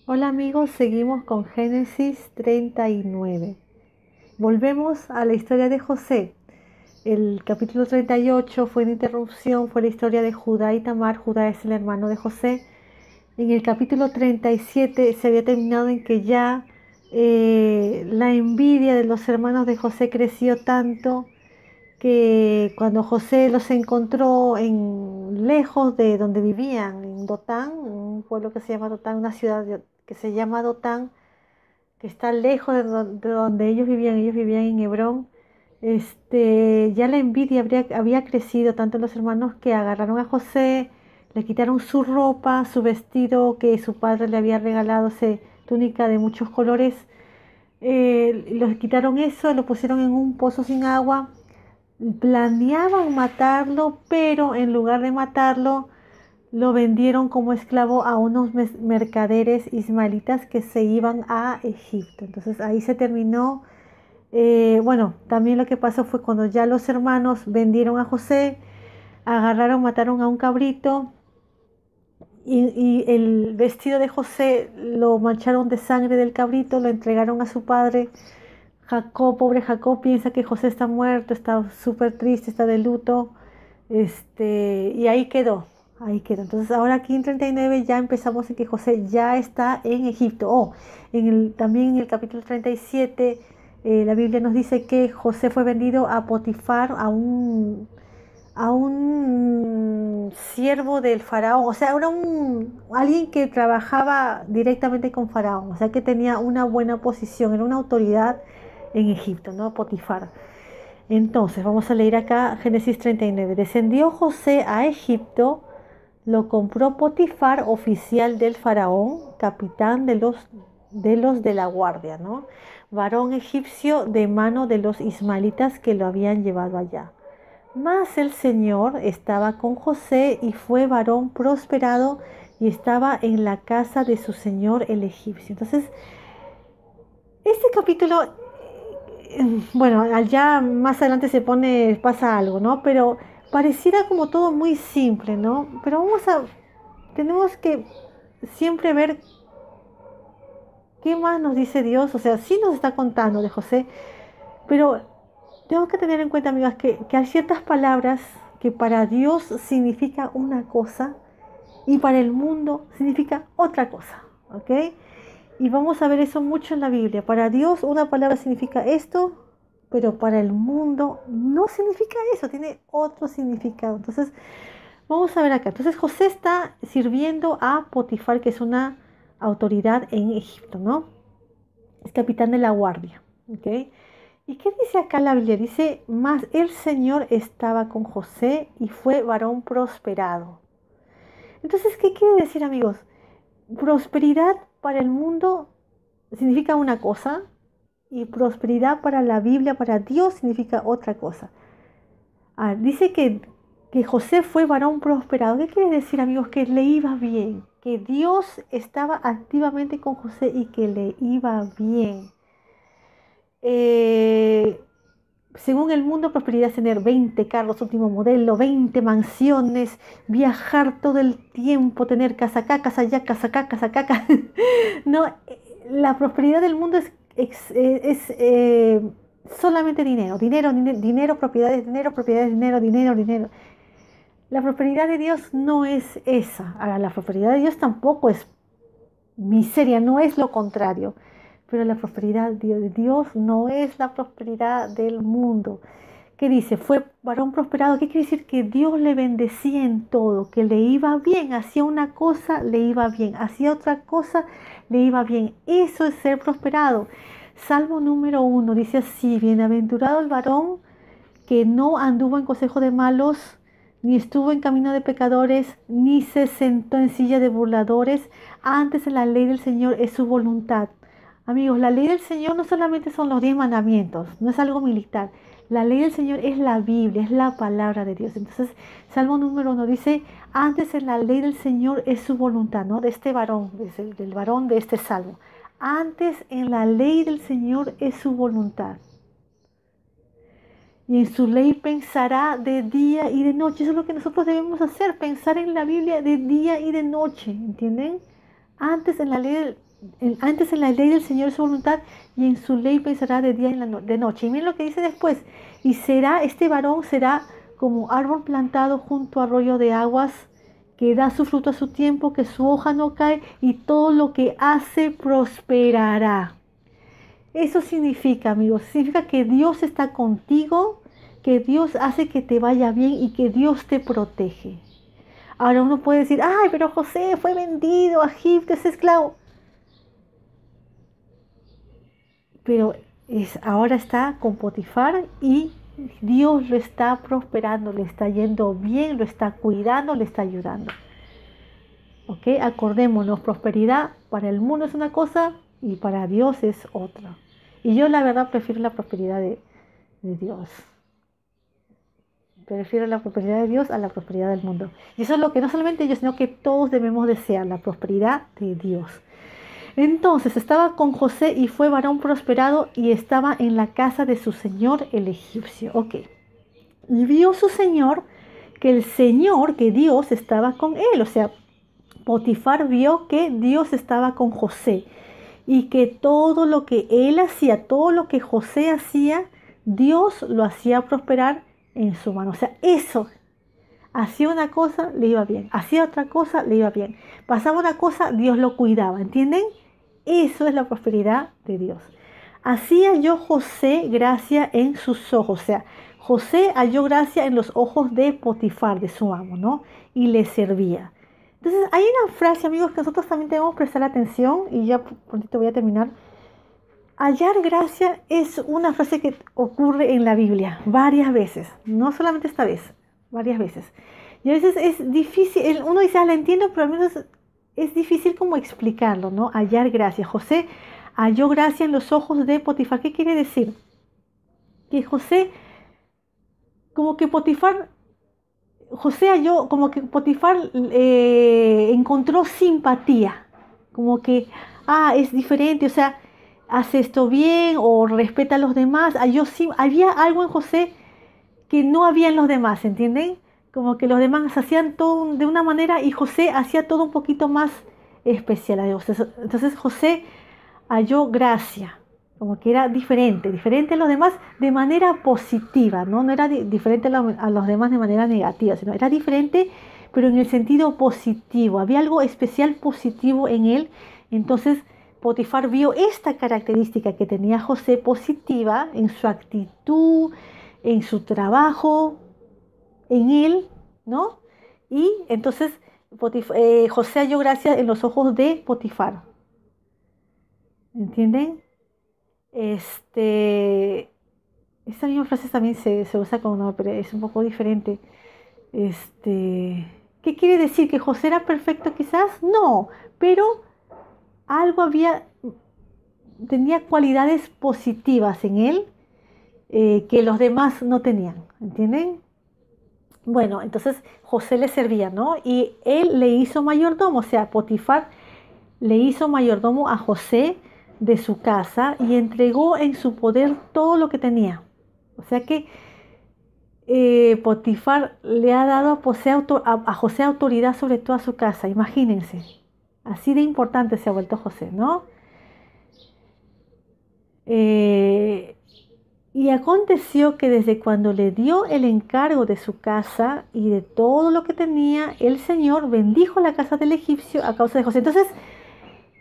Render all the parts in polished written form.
Hola amigos, seguimos con Génesis 39. Volvemos a la historia de José. El capítulo 38 fue una interrupción, fue la historia de Judá y Tamar. Judá es el hermano de José. En el capítulo 37 se había terminado en que ya la envidia de los hermanos de José creció tanto que cuando José los encontró lejos de donde vivían, en Dotán, un pueblo que se llama Dotán, una ciudad que se llama Dotán, que está lejos de donde ellos vivían en Hebrón. Ya la envidia había crecido tanto en los hermanos que agarraron a José, le quitaron su ropa, su vestido que su padre le había regalado, túnica de muchos colores, los quitaron eso, lo pusieron en un pozo sin agua. Planeaban matarlo, pero en lugar de matarlo, lo vendieron como esclavo a unos mercaderes ismaelitas que se iban a Egipto. Entonces ahí se terminó. Bueno, también lo que pasó fue cuando ya los hermanos vendieron a José, agarraron, mataron a un cabrito y el vestido de José lo mancharon de sangre del cabrito, lo entregaron a su padre. Jacob, pobre Jacob, piensa que José está muerto, está súper triste, está de luto. Y ahí quedó, ahí quedó. Entonces ahora aquí en 39 ya empezamos en que José ya está en Egipto. También en el capítulo 37 la Biblia nos dice que José fue vendido a Potifar, a un siervo del faraón, o sea, era alguien que trabajaba directamente con faraón, o sea, que tenía una buena posición, era una autoridad en Egipto, ¿no? Potifar. Entonces, vamos a leer acá Génesis 39. Descendió José a Egipto, lo compró Potifar, oficial del faraón, capitán de la guardia, ¿no? Varón egipcio de mano de los ismaelitas que lo habían llevado allá. Mas el Señor estaba con José y fue varón prosperado y estaba en la casa de su señor el egipcio. Entonces, este capítulo, bueno, allá más adelante pasa algo, ¿no? Pero pareciera como todo muy simple, ¿no? Pero tenemos que siempre ver qué más nos dice Dios. O sea, sí nos está contando de José, pero tenemos que tener en cuenta, amigas, que hay ciertas palabras que para Dios significa una cosa y para el mundo significa otra cosa, ¿ok? Y vamos a ver eso mucho en la Biblia. Para Dios una palabra significa esto, pero para el mundo no significa eso, tiene otro significado. Entonces, vamos a ver acá. Entonces, José está sirviendo a Potifar, que es una autoridad en Egipto, ¿no? Es capitán de la guardia, ¿ok? ¿Y qué dice acá la Biblia? Dice, mas el Señor estaba con José y fue varón prosperado. Entonces, ¿qué quiere decir, amigos? Prosperidad para el mundo significa una cosa y prosperidad para la Biblia, para Dios, significa otra cosa. Dice que José fue varón prosperado. ¿Qué quiere decir, amigos? Que le iba bien, que Dios estaba activamente con José y que le iba bien. Eh, Según el mundo, prosperidad es tener 20 carros último modelo, 20 mansiones, viajar todo el tiempo, tener casa acá, casa allá, casa acá, casa acá. No, la prosperidad del mundo es solamente dinero, dinero, dinero, propiedades, dinero, dinero, dinero. La prosperidad de Dios no es esa. Ahora, la prosperidad de Dios tampoco es miseria, no es lo contrario. Pero la prosperidad de Dios no es la prosperidad del mundo. ¿Qué dice? Fue varón prosperado. ¿Qué quiere decir? Que Dios le bendecía en todo, que le iba bien. Hacía una cosa, le iba bien. Hacía otra cosa, le iba bien. Eso es ser prosperado. Salmo número 1 dice así: bienaventurado el varón que no anduvo en consejo de malos, ni estuvo en camino de pecadores, ni se sentó en silla de burladores. Antes en la ley del Señor es su voluntad. Amigos, la ley del Señor no solamente son los 10 mandamientos, no es algo militar. La ley del Señor es la Biblia, es la palabra de Dios. Entonces, Salmo número 1 dice, antes en la ley del Señor es su voluntad, ¿no? De este varón, del varón de este salmo. Antes en la ley del Señor es su voluntad. Y en su ley pensará de día y de noche. Eso es lo que nosotros debemos hacer, pensar en la Biblia de día y de noche, ¿entienden? Antes en la ley Antes en la ley del Señor su voluntad y en su ley pensará de día y de noche. Y miren lo que dice después. Y este varón será como árbol plantado junto a arroyo de aguas, que da su fruto a su tiempo, que su hoja no cae y todo lo que hace prosperará. Eso significa, amigos, significa que Dios está contigo, que Dios hace que te vaya bien y que Dios te protege. Ahora uno puede decir, ay, pero José fue vendido a Egipto, es esclavo. Pero ahora está con Potifar y Dios lo está prosperando, le está yendo bien, lo está cuidando, le está ayudando. ¿Ok? Acordémonos, prosperidad para el mundo es una cosa y para Dios es otra. Y yo la verdad prefiero la prosperidad de Dios. Prefiero la prosperidad de Dios a la prosperidad del mundo. Y eso es lo que no solamente yo, sino que todos debemos desear, la prosperidad de Dios. Entonces estaba con José y fue varón prosperado y estaba en la casa de su señor el egipcio. Ok. Y vio su señor que Dios estaba con él. O sea, Potifar vio que Dios estaba con José y que todo lo que él hacía, todo lo que José hacía, Dios lo hacía prosperar en su mano. O sea, eso, hacía una cosa, le iba bien. Hacía otra cosa, le iba bien. Pasaba una cosa, Dios lo cuidaba. ¿Entienden? Eso es la prosperidad de Dios. Así halló José gracia en sus ojos. O sea, José halló gracia en los ojos de Potifar, de su amo, ¿no? Y le servía. Entonces, hay una frase, amigos, que nosotros también debemos prestar atención, y ya prontito voy a terminar. Hallar gracia es una frase que ocurre en la Biblia varias veces, no solamente esta vez, varias veces. Y a veces es difícil, uno dice, la entiendo, pero al menos es difícil como explicarlo, ¿no? Hallar gracia. José halló gracia en los ojos de Potifar. ¿Qué quiere decir? Que como que José halló, como que Potifar encontró simpatía, como que, es diferente, o sea, hace esto bien o respeta a los demás. Había algo en José que no había en los demás, ¿entienden? Como que los demás hacían todo de una manera y José hacía todo un poquito más especial a Dios. Entonces José halló gracia, como que era diferente a los demás de manera positiva, ¿no? No era diferente a los demás de manera negativa, sino era diferente, pero en el sentido positivo. Había algo especial positivo en él. Entonces Potifar vio esta característica que tenía José positiva en su actitud, en su trabajo, en él, ¿no? Y entonces José halló gracia en los ojos de Potifar. ¿Entienden? Esta misma frase también se usa con no, pero es un poco diferente. ¿Qué quiere decir? ¿Que José era perfecto quizás? No, pero algo tenía cualidades positivas en él que los demás no tenían, ¿entienden? Bueno, entonces José le servía, ¿no? Y él le hizo mayordomo, o sea, Potifar le hizo mayordomo a José de su casa y entregó en su poder todo lo que tenía. O sea que Potifar le ha dado a José autoridad sobre toda su casa, imagínense. Así de importante se ha vuelto José, ¿no? Y aconteció que desde cuando le dio el encargo de su casa y de todo lo que tenía, el Señor bendijo la casa del egipcio a causa de José. Entonces,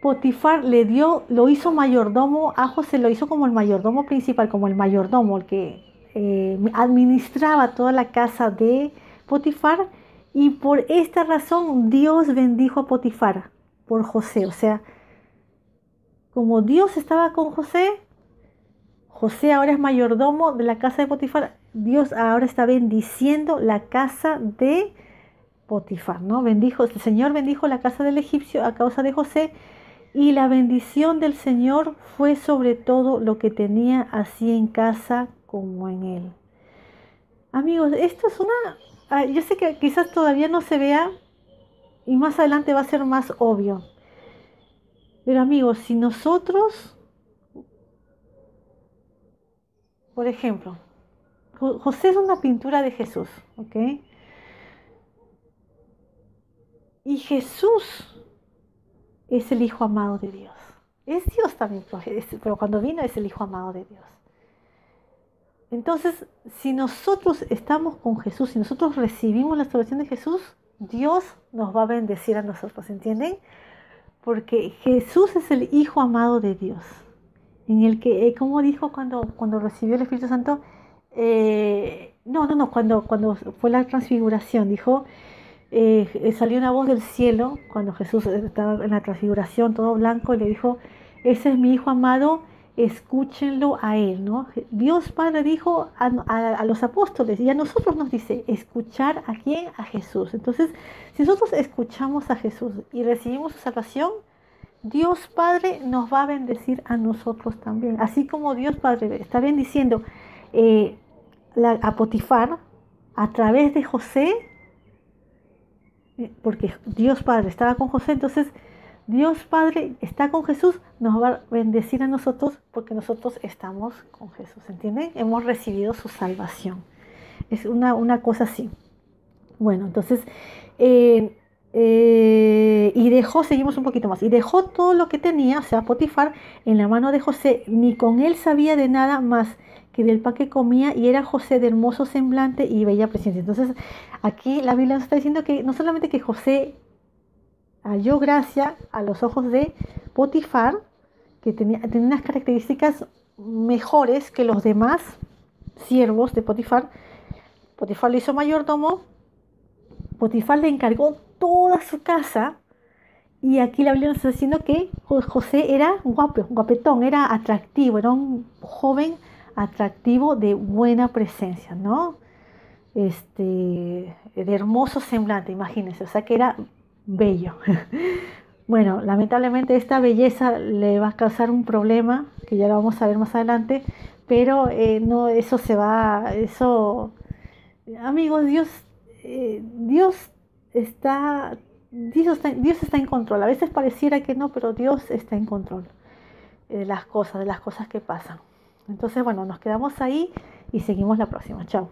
Potifar lo hizo mayordomo a José, lo hizo como el mayordomo principal, como el mayordomo, el que administraba toda la casa de Potifar. Y por esta razón Dios bendijo a Potifar por José. O sea, como Dios estaba con José ahora es mayordomo de la casa de Potifar. Dios ahora está bendiciendo la casa de Potifar, ¿no? El Señor bendijo la casa del egipcio a causa de José, y la bendición del Señor fue sobre todo lo que tenía, así en casa como en él. Amigos, esto es yo sé que quizás todavía no se vea y más adelante va a ser más obvio. Pero amigos, si nosotros, por ejemplo, José es una pintura de Jesús, ¿ok? Y Jesús es el Hijo amado de Dios. Es Dios también, pero cuando vino es el Hijo amado de Dios. Entonces, si nosotros estamos con Jesús, si nosotros recibimos la salvación de Jesús, Dios nos va a bendecir a nosotros, ¿entienden? Porque Jesús es el Hijo amado de Dios, en el que, como dijo cuando recibió el Espíritu Santo, cuando fue la transfiguración, dijo, salió una voz del cielo, cuando Jesús estaba en la transfiguración, todo blanco, y le dijo, ese es mi Hijo amado, escúchenlo a él, ¿no? Dios Padre dijo a los apóstoles, y a nosotros nos dice, escuchar a quién, a Jesús. Entonces, si nosotros escuchamos a Jesús y recibimos su salvación, Dios Padre nos va a bendecir a nosotros también. Así como Dios Padre está bendiciendo a Potifar a través de José, porque Dios Padre estaba con José, entonces Dios Padre está con Jesús, nos va a bendecir a nosotros porque nosotros estamos con Jesús, ¿entienden? Hemos recibido su salvación. Es una cosa así. Bueno, entonces, y dejó, seguimos un poquito más, y dejó todo lo que tenía, o sea, Potifar, en la mano de José, ni con él sabía de nada más que del pan que comía, y era José de hermoso semblante y bella presencia. Entonces, aquí la Biblia nos está diciendo que no solamente que José halló gracia a los ojos de Potifar, que tenía unas características mejores que los demás siervos de Potifar. Potifar le hizo mayordomo, Potifar le encargó toda su casa, y aquí la Biblia nos está diciendo que José era guapo, guapetón, era atractivo, era un joven atractivo de buena presencia, ¿no? De hermoso semblante, imagínense, o sea que era bello. Bueno, lamentablemente esta belleza le va a causar un problema, que ya lo vamos a ver más adelante, pero no, amigos, Dios está en control. A veces pareciera que no, pero Dios está en control de las cosas que pasan. Entonces, bueno, nos quedamos ahí y seguimos la próxima. Chao.